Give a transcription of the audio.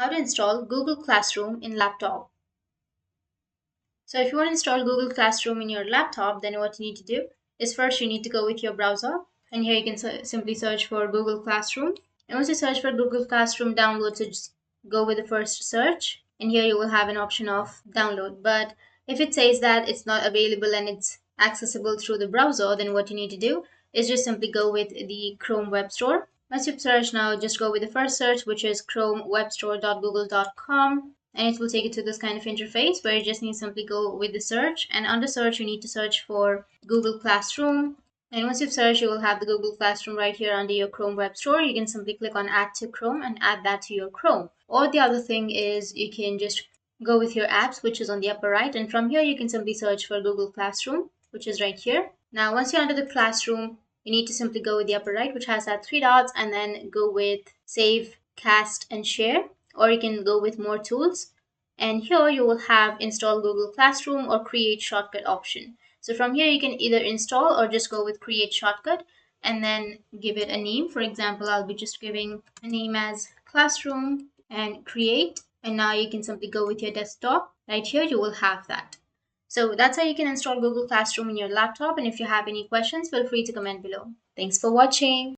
How to install Google Classroom in laptop. So if you want to install Google Classroom in your laptop, then what you need to do is first you need to go with your browser, and here you can simply search for Google Classroom. And once you search for Google Classroom download, so just go with the first search, and here you will have an option of download. But if it says that it's not available and it's accessible through the browser, then what you need to do is just simply go with the Chrome Web Store. Once you've searched, now just go with the first search, which is chromewebstore.google.com, and it will take you to this kind of interface where you just need to simply go with the search, and under search you need to search for Google Classroom. And once you've searched, you will have the Google Classroom right here under your Chrome Web Store. You can simply click on Add to Chrome and add that to your Chrome. Or the other thing is you can just go with your apps, which is on the upper right, and from here you can simply search for Google Classroom, which is right here. Now once you're under the Classroom, you need to simply go with the upper right, which has that three dots, and then go with Save, Cast, and Share, or you can go with More Tools. And here you will have Install Google Classroom or Create Shortcut option. So from here you can either install or just go with Create Shortcut and then give it a name. For example, I'll be just giving a name as Classroom and Create. And now you can simply go with your desktop. Right here you will have that. So that's how you can install Google Classroom in your laptop, and if you have any questions, feel free to comment below. Thanks for watching.